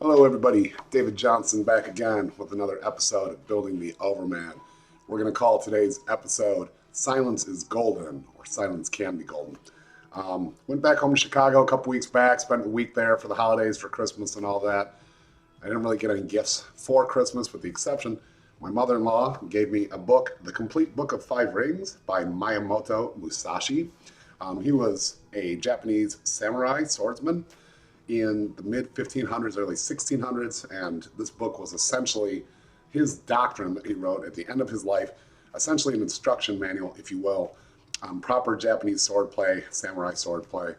Hello, everybody. David Johnson back again with another episode of Building the Overman. We're going to call today's episode Silence is Golden, or Silence Can Be Golden. Went back home to Chicago a couple weeks back, spent a week there for the holidays, for Christmas and all that. I didn't really get any gifts for Christmas, with the exception my mother-in-law gave me a book, The Complete Book of Five Rings by Miyamoto Musashi. He was a Japanese samurai swordsman in the mid 1500s, early 1600s, and this book was essentially his doctrine that he wrote at the end of his life, essentially an instruction manual, if you will, proper Japanese swordplay, samurai swordplay.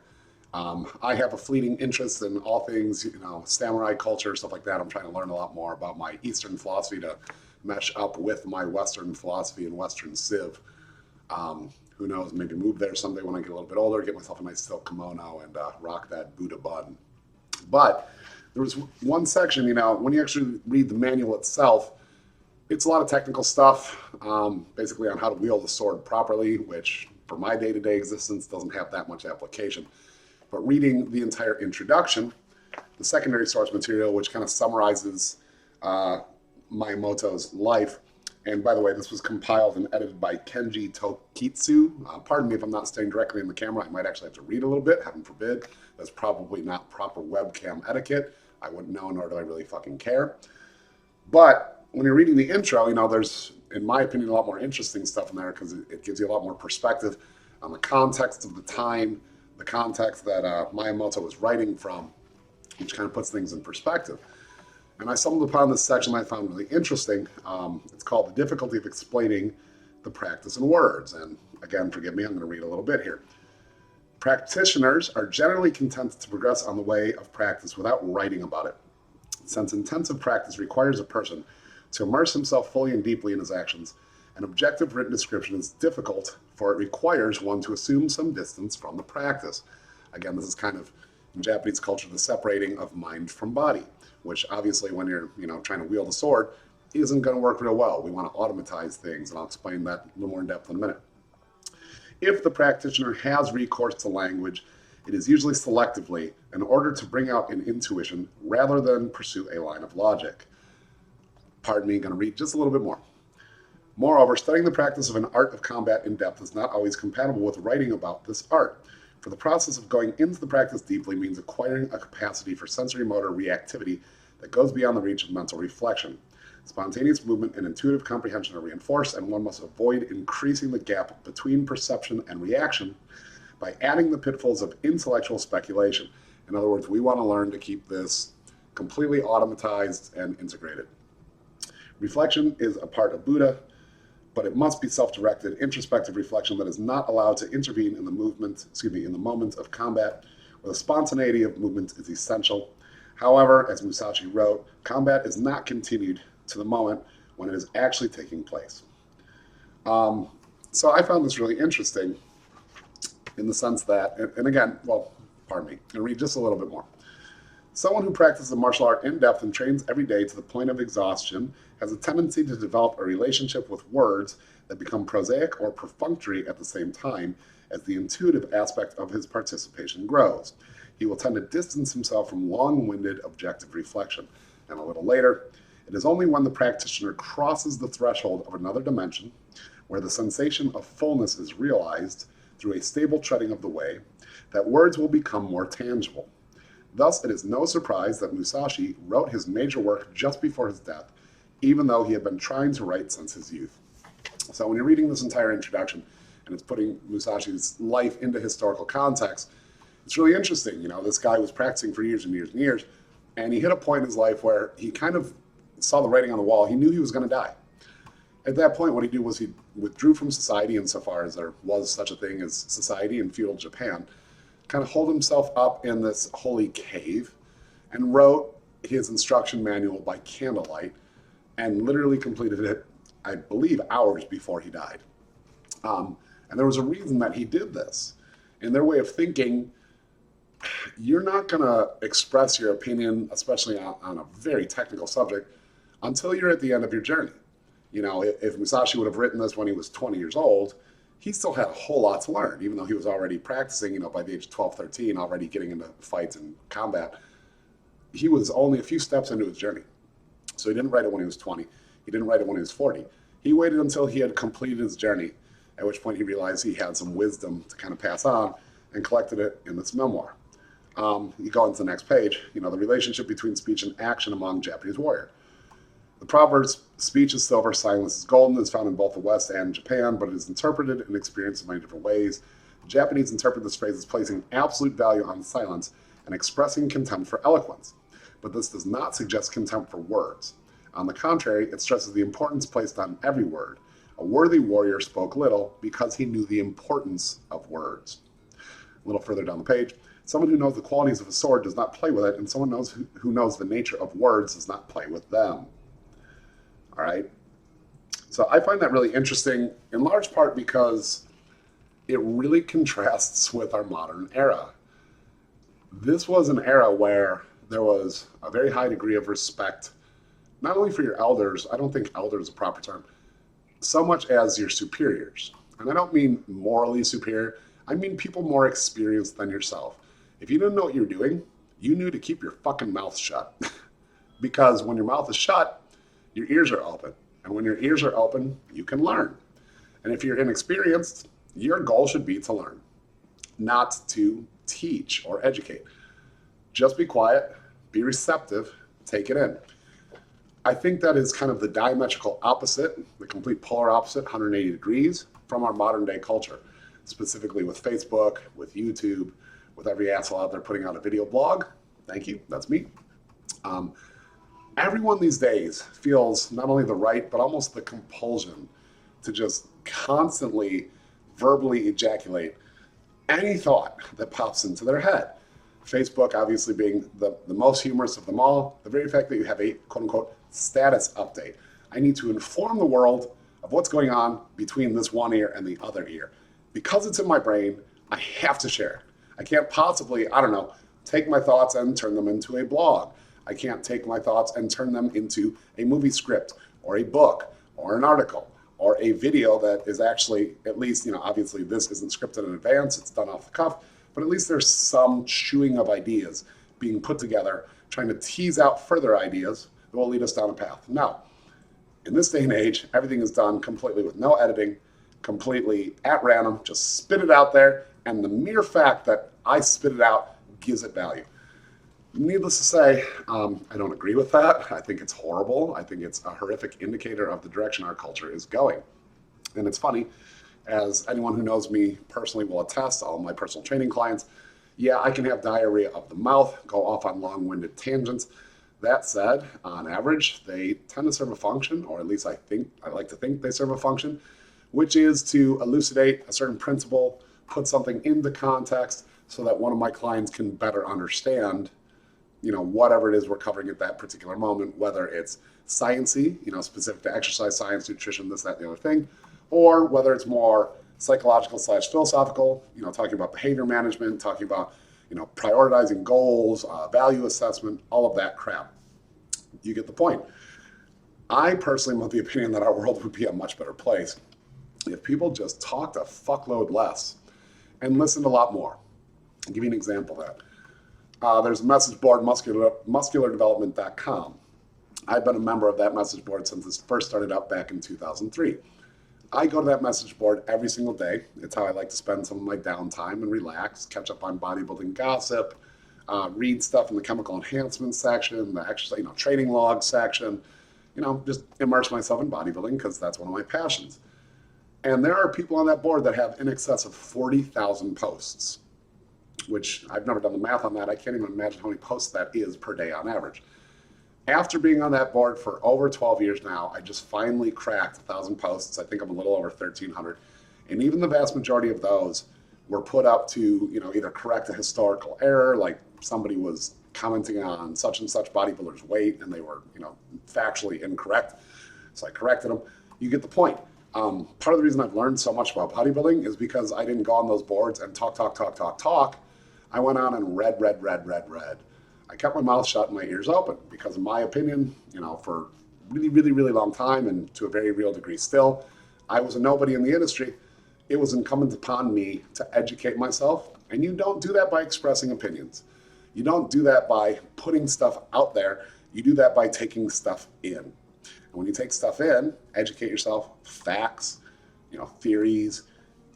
I have a fleeting interest in all things, samurai culture, stuff like that. I'm trying to learn a lot more about my Eastern philosophy to mesh up with my Western philosophy and Western civ. Who knows, maybe move there someday when I get a little bit older, get myself a nice silk kimono and rock that Buddha bun. But there was one section, when you actually read the manual itself, it's a lot of technical stuff, basically on how to wield the sword properly, which for my day-to-day existence doesn't have that much application. But reading the entire introduction, the secondary source material, which kind of summarizes Miyamoto's life. And by the way, this was compiled and edited by Kenji Tokitsu. Pardon me if I'm not staying directly in the camera. I might actually have to read a little bit, heaven forbid. That's probably not proper webcam etiquette. I wouldn't know, nor do I really fucking care. But when you're reading the intro, there's, in my opinion, a lot more interesting stuff in there because it gives you a lot more perspective on the context of the time, the context that Miyamoto was writing from, which kind of puts things in perspective. And I stumbled upon this section I found really interesting. It's called The Difficulty of Explaining the Practice in Words. And again, forgive me, I'm going to read a little bit here. Practitioners are generally content to progress on the way of practice without writing about it. Since intensive practice requires a person to immerse himself fully and deeply in his actions, an objective written description is difficult, for it requires one to assume some distance from the practice. Again, this is kind of, in Japanese culture, the separating of mind from body, which obviously when you're trying to wield a sword isn't going to work real well. We want to automatize things, and I'll explain that a little more in depth in a minute. If the practitioner has recourse to language, it is usually selectively in order to bring out an intuition rather than pursue a line of logic. Pardon me, I'm going to read just a little bit more. Moreover, studying the practice of an art of combat in depth is not always compatible with writing about this art, for the process of going into the practice deeply means acquiring a capacity for sensory motor reactivity that goes beyond the reach of mental reflection. Spontaneous movement and intuitive comprehension are reinforced, and one must avoid increasing the gap between perception and reaction by adding the pitfalls of intellectual speculation. In other words, we want to learn to keep this completely automatized and integrated. Reflection is a part of Buddha, but it must be self-directed, introspective reflection that is not allowed to intervene in the moment of combat, where the spontaneity of movement is essential. However, as Musashi wrote, combat is not continued to the moment when it is actually taking place. So I found this really interesting in the sense that, and again, pardon me, I'll read just a little bit more. Someone who practices a martial art in depth and trains every day to the point of exhaustion has a tendency to develop a relationship with words that become prosaic or perfunctory at the same time as the intuitive aspect of his participation grows. He will tend to distance himself from long-winded objective reflection. And a little later, it is only when the practitioner crosses the threshold of another dimension, where the sensation of fullness is realized through a stable treading of the way, that words will become more tangible. Thus, it is no surprise that Musashi wrote his major work just before his death, even though he had been trying to write since his youth. So when you're reading this entire introduction, and it's putting Musashi's life into historical context, it's really interesting. This guy was practicing for years and years and years, and he hit a point in his life where he kind of saw the writing on the wall. He knew he was going to die. At that point, what he did was he withdrew from society insofar as there was such a thing as society in feudal Japan, kind of holed himself up in this holy cave and wrote his instruction manual by candlelight and literally completed it, I believe, hours before he died. And there was a reason that he did this. In their way of thinking, you're not going to express your opinion, especially on a very technical subject, until you're at the end of your journey. If Musashi would have written this when he was 20 years old, he still had a whole lot to learn, even though he was already practicing, by the age of 12, 13, already getting into fights and combat. he was only a few steps into his journey. So he didn't write it when he was 20. He didn't write it when he was 40. He waited until he had completed his journey, at which point he realized he had some wisdom to kind of pass on and collected it in this memoir. You go into the next page, the relationship between speech and action among Japanese warrior. The proverbs, speech is silver, silence is golden, is found in both the West and Japan, but it is interpreted and experienced in many different ways. The Japanese interpret this phrase as placing absolute value on silence and expressing contempt for eloquence. But this does not suggest contempt for words. On the contrary, it stresses the importance placed on every word. A worthy warrior spoke little because he knew the importance of words. A little further down the page, someone who knows the qualities of a sword does not play with it, and someone who knows the nature of words does not play with them. All right. So I find that really interesting, in large part because it really contrasts with our modern era. This was an era where there was a very high degree of respect, not only for your elders, I don't think elder is a proper term, so much as your superiors. And I don't mean morally superior, I mean people more experienced than yourself. If you didn't know what you're doing, you knew to keep your fucking mouth shut. Because when your mouth is shut, your ears are open. And when your ears are open, you can learn. And if you're inexperienced, your goal should be to learn, not to teach or educate. Just be quiet, be receptive, take it in. I think that is kind of the diametrical opposite, the complete polar opposite, 180 degrees from our modern day culture, specifically with Facebook, with YouTube, with every asshole out there putting out a video blog. Thank you, that's me. Everyone these days feels not only the right, but almost the compulsion to just constantly verbally ejaculate any thought that pops into their head. Facebook obviously being the most humorous of them all, the very fact that you have a quote unquote status update. I need to inform the world of what's going on between this one ear and the other ear. Because it's in my brain, I have to share it. I can't possibly, take my thoughts and turn them into a blog. I can't take my thoughts and turn them into a movie script or a book or an article or a video that is actually, at least, obviously this isn't scripted in advance, it's done off the cuff, but at least there's some chewing of ideas being put together, trying to tease out further ideas that will lead us down a path. Now, in this day and age, everything is done completely with no editing, completely at random, just spit it out there, and the mere fact that I spit it out gives it value. Needless to say, I don't agree with that. I think it's horrible. I think it's a horrific indicator of the direction our culture is going. And it's funny, as anyone who knows me personally will attest, all of my personal training clients, yeah, I can have diarrhea of the mouth, go off on long-winded tangents. That said, on average, they tend to serve a function, or at least I like to think they serve a function, which is to elucidate a certain principle, put something into context so that one of my clients can better understand whatever it is we're covering at that particular moment, whether it's sciencey, specific to exercise science, nutrition, this, that, and the other thing, or whether it's more psychological / philosophical, talking about behavior management, talking about, prioritizing goals, value assessment, all of that crap. You get the point. I personally am of the opinion that our world would be a much better place if people just talked a fuckload less and listened a lot more. I'll give you an example of that. There's a message board, musculardevelopment.com. I've been a member of that message board since this first started up back in 2003. I go to that message board every single day. It's how I like to spend some of my downtime and relax, catch up on bodybuilding gossip, read stuff in the chemical enhancement section, the exercise, training log section, just immerse myself in bodybuilding because that's one of my passions. And there are people on that board that have in excess of 40,000 posts, which I've never done the math on that. I can't even imagine how many posts that is per day on average. After being on that board for over 12 years now, I just finally cracked 1,000 posts. I think I'm a little over 1,300. And even the vast majority of those were put up to, either correct a historical error, like somebody was commenting on such and such bodybuilder's weight and they were, factually incorrect. So I corrected them. You get the point. Part of the reason I've learned so much about bodybuilding is because I didn't go on those boards and talk. I went on and read. I kept my mouth shut and my ears open because in my opinion, for really, really, really long time and to a very real degree still, I was a nobody in the industry. It was incumbent upon me to educate myself. And you don't do that by expressing opinions. You don't do that by putting stuff out there. You do that by taking stuff in. And when you take stuff in, educate yourself, facts, theories,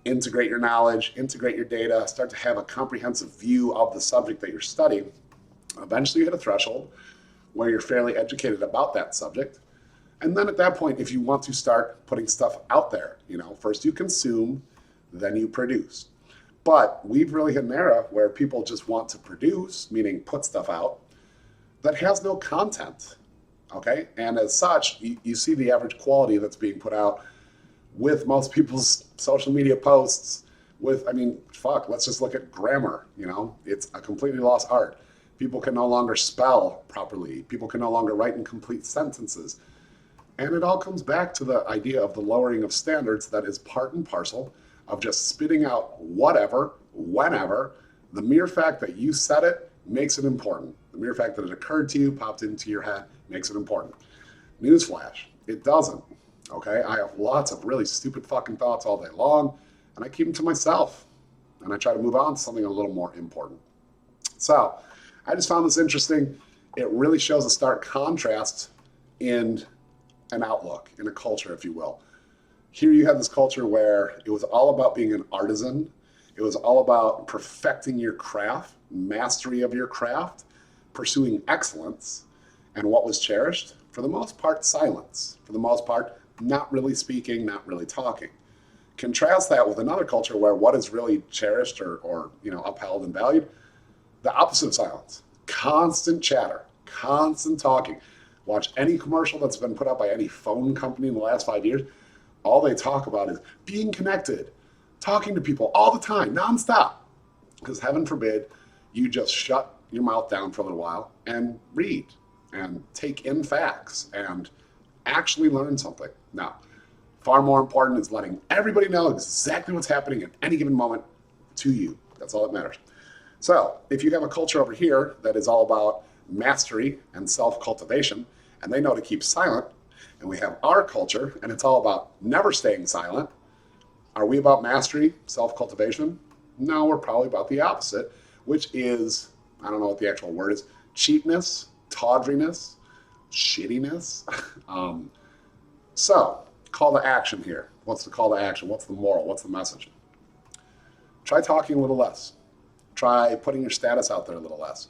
integrate your knowledge, integrate your data, start to have a comprehensive view of the subject that you're studying. Eventually you hit a threshold where you're fairly educated about that subject. And then at that point, if you want to start putting stuff out there, first you consume, then you produce. But we've really hit an era where people just want to produce, meaning put stuff out, that has no content, okay? And as such, you see the average quality that's being put out with most people's social media posts let's just look at grammar, It's a completely lost art. People can no longer spell properly. People can no longer write in complete sentences. And it all comes back to the idea of the lowering of standards that is part and parcel of just spitting out whatever, whenever. The mere fact that you said it makes it important. The mere fact that it occurred to you, popped into your head, makes it important. Newsflash, it doesn't, okay? I have lots of really stupid fucking thoughts all day long, and I keep them to myself. And I try to move on to something a little more important. So I just found this interesting. It really shows a stark contrast in an outlook, in a culture, if you will. Here you have this culture where it was all about being an artisan. It was all about perfecting your craft, mastery of your craft, pursuing excellence. And what was cherished? For the most part, silence. For the most part, not really speaking, not really talking. Contrast that with another culture where what is really cherished or upheld and valued? The opposite of silence. Constant chatter, constant talking. Watch any commercial that's been put out by any phone company in the last 5 years. All they talk about is being connected, talking to people all the time, nonstop. Because heaven forbid, you just shut your mouth down for a little while and read and take in facts and actually learn something. Now, far more important is letting everybody know exactly what's happening at any given moment to you. That's all that matters. So if you have a culture over here that is all about mastery and self-cultivation, and they know to keep silent, and we have our culture, and it's all about never staying silent, are we about mastery, self-cultivation? No, we're probably about the opposite, which is, I don't know what the actual word is, cheapness, tawdriness, shittiness. So, call to action here. What's the call to action? What's the moral? What's the message? Try talking a little less. Try putting your status out there a little less.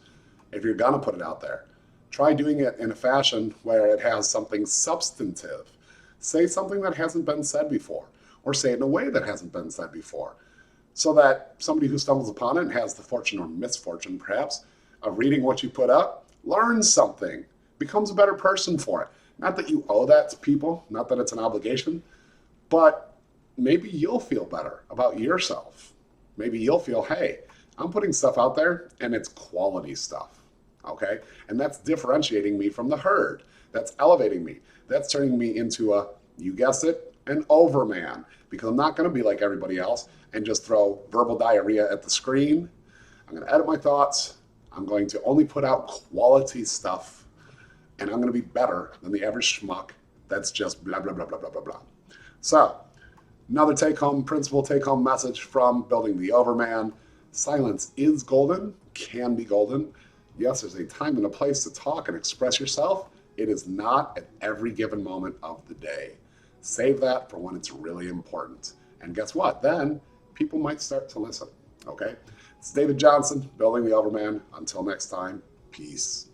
If you're gonna put it out there, try doing it in a fashion where it has something substantive. Say something that hasn't been said before, or say it in a way that hasn't been said before, so that somebody who stumbles upon it and has the fortune or misfortune, perhaps, of reading what you put up, learns something, becomes a better person for it. Not that you owe that to people, not that it's an obligation, but maybe you'll feel better about yourself. Maybe you'll feel, hey, I'm putting stuff out there and it's quality stuff, okay? And that's differentiating me from the herd. That's elevating me. That's turning me into you guessed it, an overman, because I'm not gonna be like everybody else and just throw verbal diarrhea at the screen. I'm gonna edit my thoughts. I'm going to only put out quality stuff, and I'm gonna be better than the average schmuck that's just blah, blah, blah, blah, blah, blah, blah. So, another take-home principle, take-home message from Building the Overman. Silence is golden, can be golden. Yes, there's a time and a place to talk and express yourself. It is not at every given moment of the day. Save that for when it's really important. And guess what? Then people might start to listen, okay? It's David Johnson, Building the Overman. Until next time, peace.